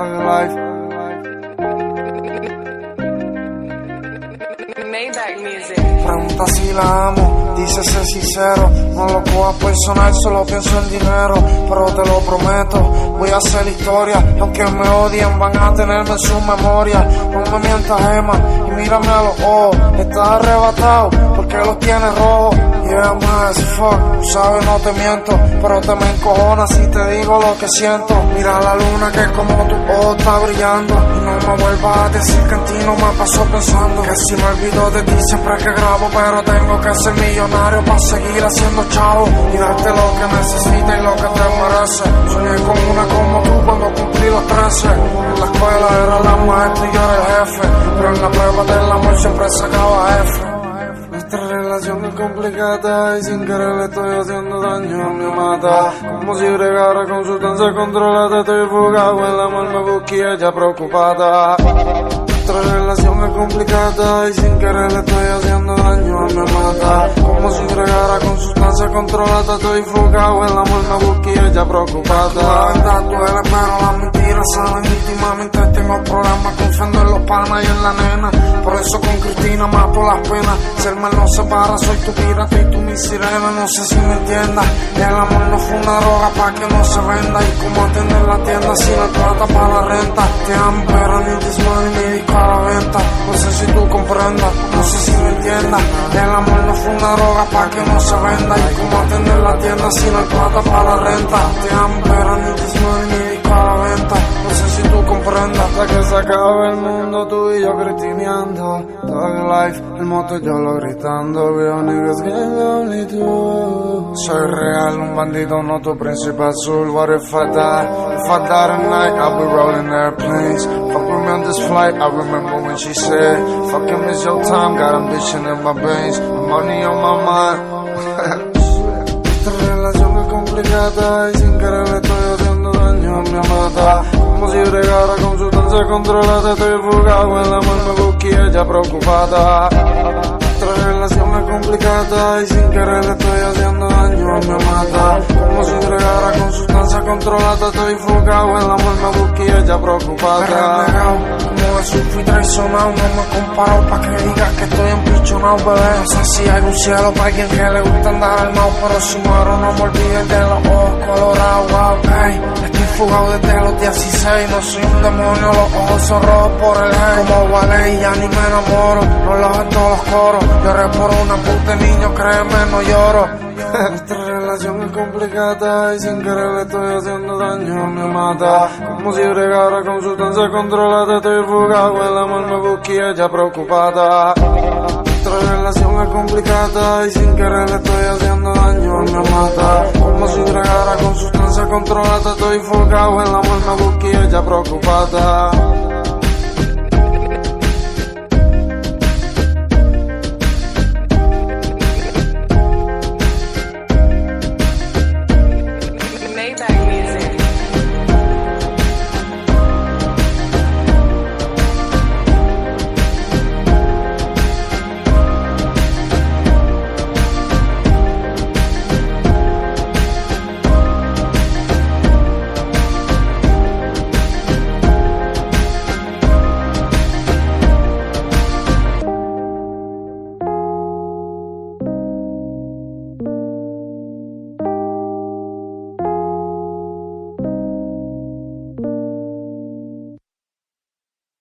Thug Life. Maybach Music. Pregunta si la amo, dice ser sincero. No lo cojas personal, solo pienso en dinero. Pero te lo prometo, voy a hacer historia. Aunque me odien, van a tenerme en su memoria. No me mientas, Emma, y mírame a los ojos. Estás arrebatado, porque los tienes rojos. Yeah, man, as fuck, tú sabes, no te miento. Pero te me encojonas si te digo lo que siento. Mira la luna que como tu ojo está brillando. Y no me vuelvas a decir que en ti no me pasó pensando. Que si me olvido de ti siempre que grabo, pero tengo que ser millonario para seguir haciendo chavo y darte lo que necesitas y lo que te mereces. Soñé con una como tú cuando cumplí los 13. En la escuela era la maestra y yo era el jefe, pero en la prueba del amor siempre sacaba F. Nuestra relación es complicada y sin querer le estoy haciendo daño, me mata. Como si bregara con sustancia controlada, estoy fugado, el amor me busca y ella preocupada. Nuestra relación es complicada y sin querer le estoy haciendo daño, me mata. Como si bregara con sustancia controlada, estoy fugado, el amor me busca y ella preocupada. La verdad duele pero las mentiras saben íntimamente. Tengo problemas confiando en los panas y en la nena. Por eso con Cristina mato las penas. Si el mal nos separa, soy tu pirata y tú mi sirena. No sé si me entiendas, el amor no fue una droga pa' que no se venda. Y como atender la tienda si no hay plata para la renta. Te amo pero ni this money ni disco a la venta. No sé si tú comprendas, no sé si me entiendas, el amor no fue una droga pa' que no se venda. Y como atender la tienda si no hay plata para la renta. Te amo pero ni this money ni disco a la venta. No sé si tú comprendas. Hasta que se acabe el mundo, tú y yo cristineando. Thug Life, el moto yo lo gritando. Real niggas get lonely too. Soy real, un bandito, no tu príncipe azul. What if I die? If I die tonight, I'll be rolling airplanes. Fuck with me on this flight, I remember when she said, fucking miss your time, got ambition in my veins, money on my mind. Nuestra relación es complicada y sin querer le estoy haciendo daño, me mata. Como si bregara con sustancia controlada, estoy fugado, el amor me busca y ella preocupada. Nuestra relación es complicada y sin querer le estoy haciendo daño, me mata. Como si bregara con sustancia controlada, estoy fugado, el amor me busca y ella preocupada. Como de fui traicionado, no me comparo pa' que digas que estoy empichonado, bebé. No sé si hay un cielo para alguien que le gusta andar armado, pero si muero no me olvides de los ojos colorados, wow, hey. Estoy fugado desde los 16, no soy un demonio, los ojos son rojos por el hate. Como vale y ya ni me enamoro, no los en todos los coros. Lloré por una puta niño, créeme, no lloro. Nuestra relación es complicada y sin querer le estoy haciendo daño, me mata. Como si bregara con sustancia controlada, estoy fugado, el amor me busca y ella preocupada. Nuestra relación es complicada y sin querer le estoy haciendo daño, me mata. Como si bregara con sustancia controlada, estoy fugado, el amor me busca y ella preocupada.